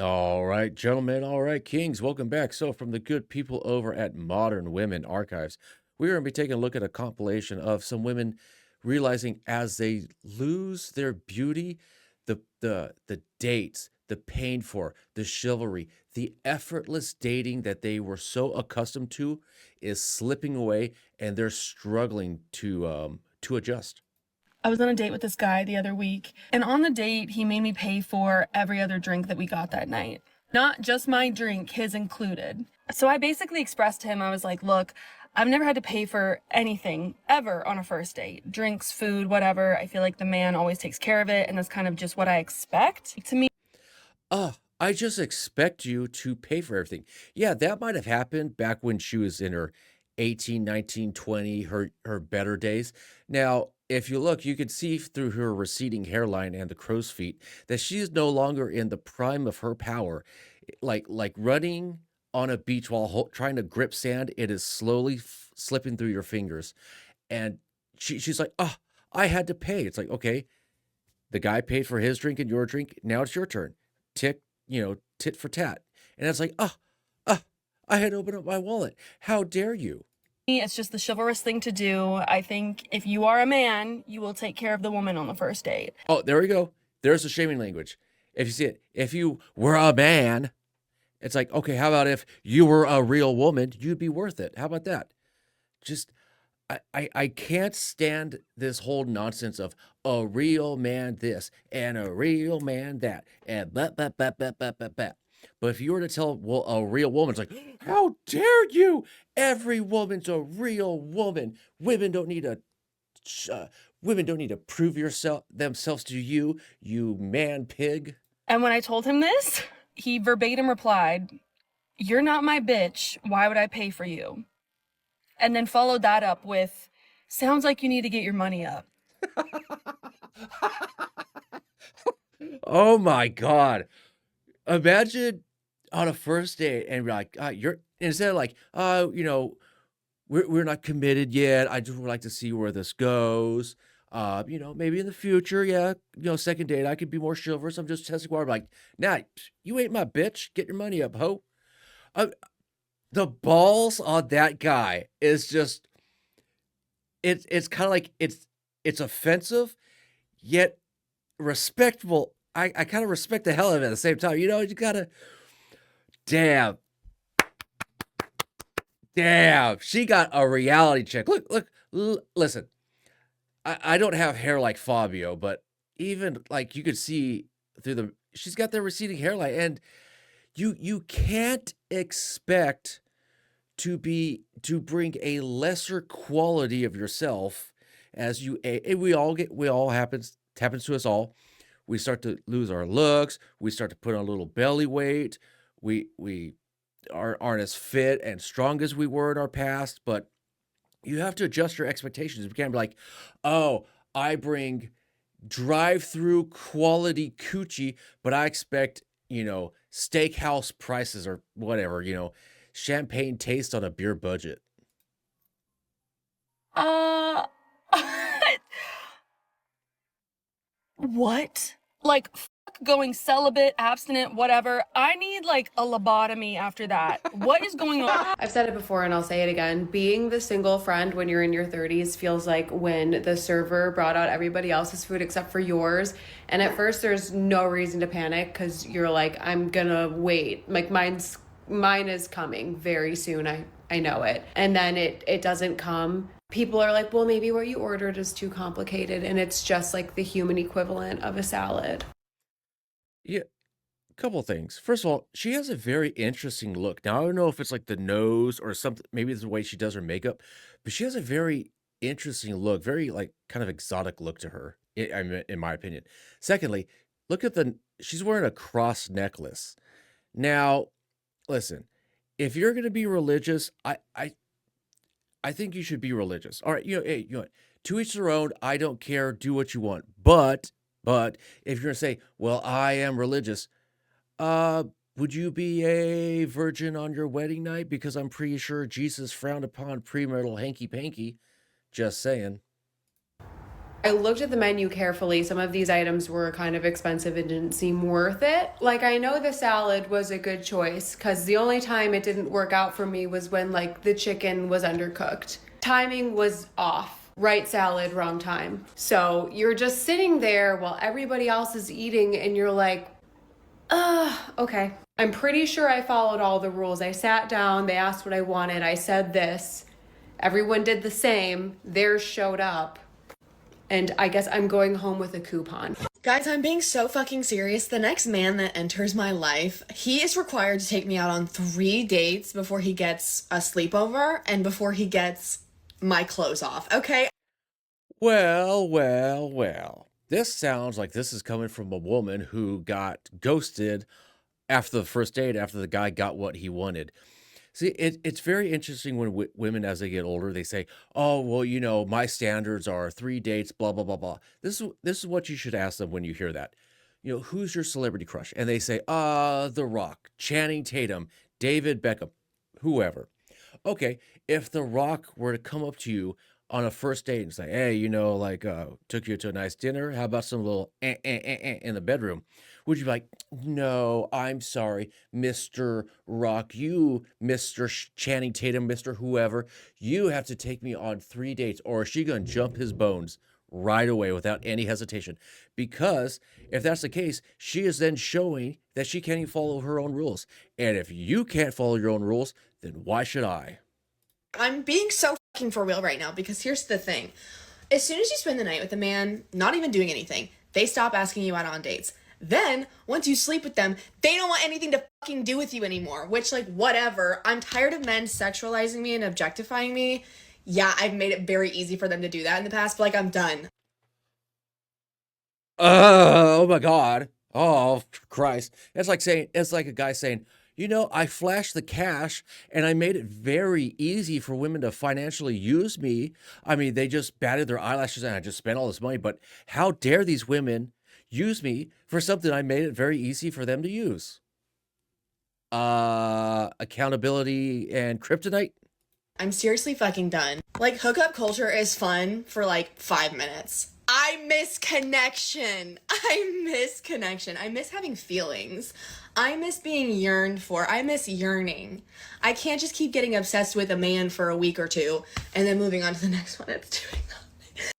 All right, gentlemen. All right, kings. Welcome back. So, from the good people over at Modern Women Archives, we're going to be taking a look at a compilation of some women realizing as they lose their beauty, the dates, the pain for, the chivalry, the effortless dating that they were so accustomed to is slipping away, and they're struggling to adjust. I was on a date with this guy the other week, and on the date, he made me pay for every other drink that we got that night. Not just my drink, his included. So I basically expressed to him, I was like, look, I've never had to pay for anything ever on a first date. Drinks, food, whatever. I feel like the man always takes care of it, and that's kind of just what I expect. To me, I just expect you to pay for everything. Yeah, that might have happened back when she was in her 18, 19, 20, her better days. Now, if you look, you can see through her receding hairline and the crow's feet that she is no longer in the prime of her power. Like running on a beach while trying to grip sand, it is slowly slipping through your fingers. And she's like, "Oh, I had to pay." It's like, okay, the guy paid for his drink and your drink. Now it's your turn. Tick, tit for tat. And it's like, ah, I had to open up my wallet. How dare you? it's just the chivalrous thing to do. I think if you are a man, you will take care of the woman on the first date. Oh, there we go. There's the shaming language. If you see it, if you were a man, it's like, okay, how about if you were a real woman, you'd be worth it. How about that? Just I can't stand this whole nonsense of a real man this and a real man that and blah blah blah blah blah blah blah. But if you were to tell well a real woman, it's like, how dare you? Every woman's a real woman. Uh, women don't need to prove yourself themselves to you, you man pig. And when I told him this, he verbatim replied, "You're not my bitch. Why would I pay for you?" And then followed that up with, "Sounds like you need to get your money up." Oh my god. Imagine on a first date and be like, you're instead of like, we're not committed yet. I just would like to see where this goes. Maybe in the future, yeah, second date, I could be more chivalrous. I'm just testing water. Like, nah, you ain't my bitch. Get your money up, ho. Uh, the balls on that guy is just it's kind of like it's offensive yet respectable. I kind of respect the hell out of it at the same time. You gotta damn, damn. She got a reality check. Look, listen. I don't have hair like Fabio, but even like you could see through she's got the receding hairline, and you can't expect to bring a lesser quality of yourself as we all happens to us all. We start to lose our looks, we start to put on a little belly weight, we aren't as fit and strong as we were in our past, but you have to adjust your expectations. You can't be like, oh, I bring drive-through quality coochie, but I expect, steakhouse prices or whatever, champagne taste on a beer budget. Uh, what? Like, going celibate, abstinent, whatever. I need like a lobotomy after that. What is going on? I've said it before and I'll say it again. Being the single friend when you're in your 30s feels like when the server brought out everybody else's food except for yours. And at first there's no reason to panic because you're like, I'm gonna wait. Like mine is coming very soon. I know it. And then it doesn't come. People are like, well, maybe what you ordered is too complicated. And it's just like the human equivalent of a salad. Yeah, couple things. First of all, she has a very interesting look. Now, I don't know if it's like the nose or something, maybe it's the way she does her makeup, but she has a very interesting look, very like kind of exotic look to her, in my opinion. Secondly, look at she's wearing a cross necklace. Now, listen, if you're going to be religious, I think you should be religious. All right, hey, what? To each their own. I don't care. Do what you want. But if you're gonna say, well, I am religious, uh, would you be a virgin on your wedding night? Because I'm pretty sure Jesus frowned upon premarital hanky panky. Just saying. I looked at the menu carefully. Some of these items were kind of expensive and didn't seem worth it. Like, I know the salad was a good choice because the only time it didn't work out for me was when, like, the chicken was undercooked. Timing was off. Right salad, wrong time. So you're just sitting there while everybody else is eating and you're like, okay. I'm pretty sure I followed all the rules. I sat down, they asked what I wanted, I said this. Everyone did the same. Theirs showed up. And I guess I'm going home with a coupon. Guys, I'm being so fucking serious. The next man that enters my life, he is required to take me out on 3 dates before he gets a sleepover and before he gets my clothes off, okay? Well, well, well. This sounds like this is coming from a woman who got ghosted after the first date, after the guy got what he wanted. See, it's very interesting when women, as they get older, they say, "Oh, well, you know, my standards are 3 dates, blah blah blah blah." This is what you should ask them when you hear that. You know, who's your celebrity crush? And they say, The Rock, Channing Tatum, David Beckham, whoever. Okay, if The Rock were to come up to you on a first date and say, "Hey, you know, like, took you to a nice dinner. How about some little in the bedroom?" Would you be like, "No, I'm sorry, Mr. Rock, you, Mr. Channing Tatum, Mr. Whoever, you have to take me on 3 dates, or is she gonna jump his bones right away without any hesitation?" Because if that's the case, she is then showing that she can't even follow her own rules. And if you can't follow your own rules, then why should I? I'm being so fucking for real right now because here's the thing. As soon as you spend the night with a man, not even doing anything, they stop asking you out on dates. Then, once you sleep with them, they don't want anything to fucking do with you anymore. Which, like, whatever. I'm tired of men sexualizing me and objectifying me. Yeah, I've made it very easy for them to do that in the past, but, like, I'm done. Oh my God. Oh Christ. It's like a guy saying, you know, I flashed the cash and I made it very easy for women to financially use me. I mean, they just batted their eyelashes and I just spent all this money, but how dare these women use me for something I made it very easy for them to use? Accountability and kryptonite? I'm seriously fucking done. Like, hookup culture is fun for like 5 minutes. I miss connection. I miss connection. I miss having feelings. I miss being yearned for. I miss yearning. I can't just keep getting obsessed with a man for a week or two and then moving on to the next one. It's doing nothing.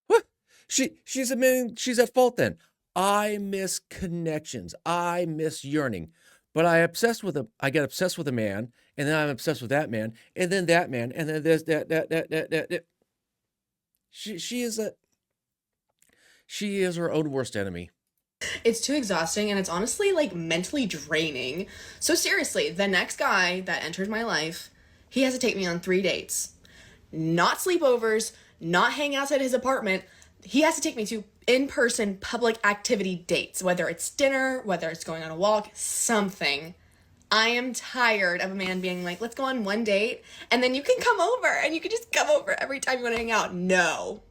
What? She's at fault then. I miss connections. I miss yearning. But I get obsessed with a man, and then I'm obsessed with that man, and then that man, and then this, that. She is her own worst enemy. It's too exhausting and it's honestly like mentally draining. So seriously, the next guy that enters my life, he has to take me on 3 dates. Not sleepovers, not hang outside his apartment. He has to take me to in-person public activity dates, whether it's dinner, whether it's going on a walk, something. I am tired of a man being like, let's go on 1 date and then you can come over and you can just come over every time you want to hang out. No.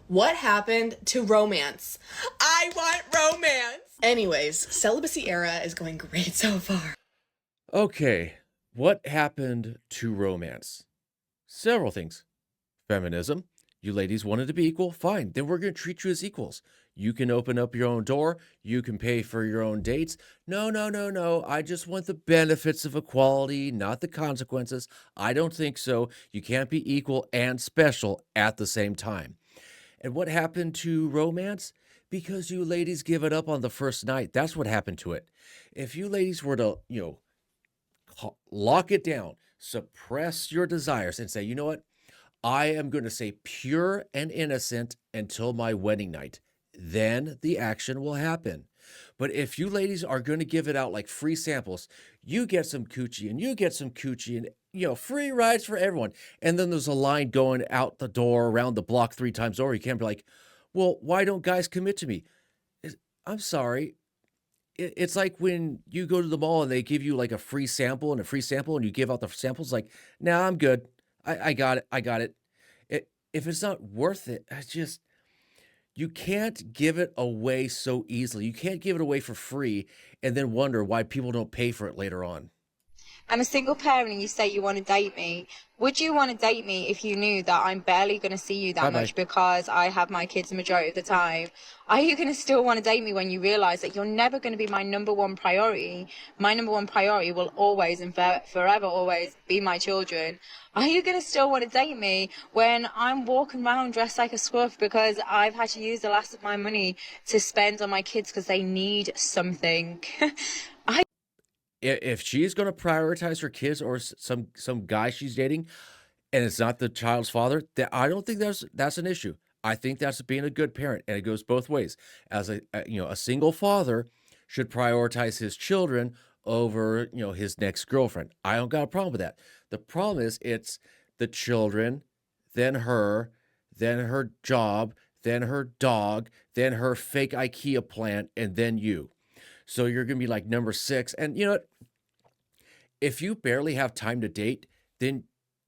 What happened to romance? I want romance. Anyways, celibacy era is going great so far. Okay, what happened to romance? Several things. Feminism. You ladies wanted to be equal? Fine. Then we're going to treat you as equals. You can open up your own door. You can pay for your own dates. No, no, no, no. I just want the benefits of equality, not the consequences. I don't think so. You can't be equal and special at the same time. And what happened to romance? Because you ladies give it up on the first night. That's what happened to it. If you ladies were to, lock it down, suppress your desires, and say, you know what? I am going to say pure and innocent until my wedding night. Then the action will happen. But if you ladies are going to give it out like free samples, you get some coochie and you get some coochie and, free rides for everyone. And then there's a line going out the door around the block 3 times over. You can't be like, well, why don't guys commit to me? I'm sorry. It's like when you go to the mall and they give you like a free sample and you give out the samples like, nah, I'm good. I got it. I got it. If it's not worth it, you can't give it away so easily. You can't give it away for free and then wonder why people don't pay for it later on. I'm a single parent and you say you want to date me. Would you want to date me if you knew that I'm barely going to see you that Bye bye. much because I have my kids the majority of the time? Are you going to still want to date me when you realize that you're never going to be my number one priority? My number one priority will always and forever always be my children. Are you going to still want to date me when I'm walking around dressed like a scruff because I've had to use the last of my money to spend on my kids because they need something? If she's going to prioritize her kids or some guy she's dating, and it's not the child's father, that I don't think that's an issue. I think that's being a good parent, and it goes both ways. As a single father should prioritize his children over his next girlfriend. I don't got a problem with that. The problem is it's the children, then her job, then her dog, then her fake IKEA plant, and then you. So you're gonna be like number 6. And you know what? If you barely have time to date, then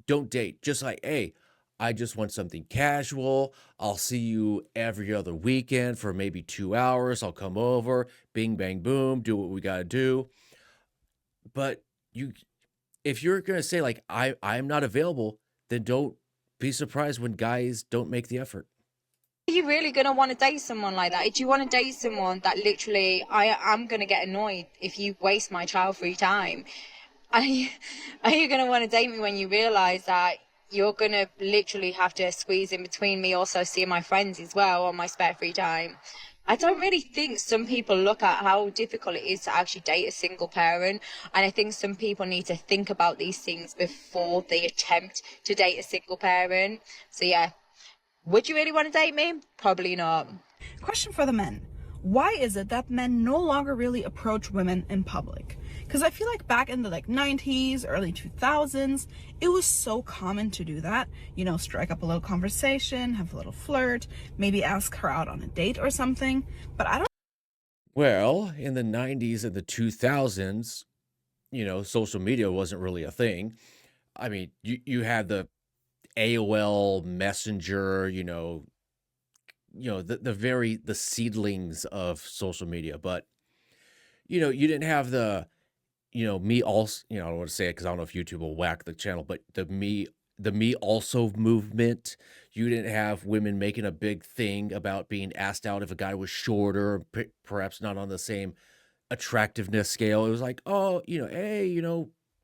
don't date. Just like, hey, I just want something casual. I'll see you every other weekend for maybe 2 hours. I'll come over, bing, bang, boom, do what we gotta do. But if you're gonna say like I'm not available, then don't be surprised when guys don't make the effort. Are you really going to want to date someone like that? Do you want to date someone that literally, I'm going to get annoyed if you waste my child-free time? Are you, are you going to want to date me when you realize that you're going to literally have to squeeze in between me also seeing my friends as well on my spare free time? I don't really think some people look at how difficult it is to actually date a single parent. And I think some people need to think about these things before they attempt to date a single parent. So yeah. Would you really want to date me? Probably not. Question for the men. Why is it that men no longer really approach women in public? Because I feel like back in the 90s, early 2000s, it was so common to do that. Strike up a little conversation, have a little flirt, maybe ask her out on a date or something. But I don't. Well, in the 90s and the 2000s, social media wasn't really a thing. I mean, you had the AOL Messenger, the seedlings of social media, but you didn't have the me also, I don't want to say it because I don't know if YouTube will whack the channel, but the me also movement. You didn't have women making a big thing about being asked out if a guy was shorter, perhaps not on the same attractiveness scale. It was like, oh, hey,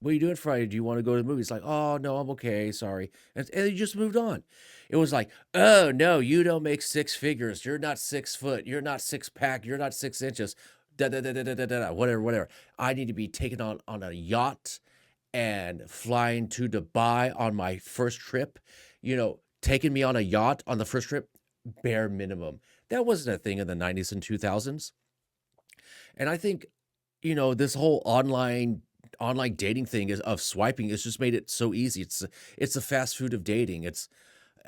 what are you doing Friday? Do you want to go to the movies? Like, oh no, I'm okay, sorry. And you just moved on. It was like, oh no, you don't make 6 figures. You're not 6 foot. You're not 6 pack. You're not 6 inches. Da da da da da da da. Whatever, whatever. I need to be taken on a yacht and flying to Dubai on my first trip. Taking me on a yacht on the first trip, bare minimum. That wasn't a thing in the 90s and 2000s. And I think, this whole online dating thing is of swiping has just made it so easy. It's the fast food of dating. It's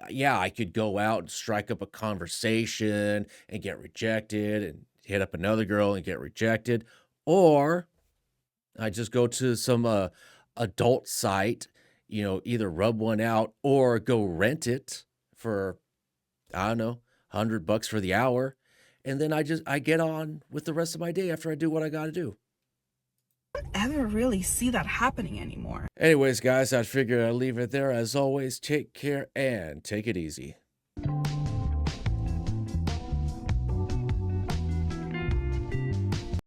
yeah, I could go out and strike up a conversation and get rejected and hit up another girl and get rejected, or I just go to some adult site, either rub one out or go rent it for I don't know, $100 for the hour, and then I get on with the rest of my day after I do what I got to do. ever really see that happening anymore. Anyways, guys, I figured I'd leave it there. As always, take care and take it easy.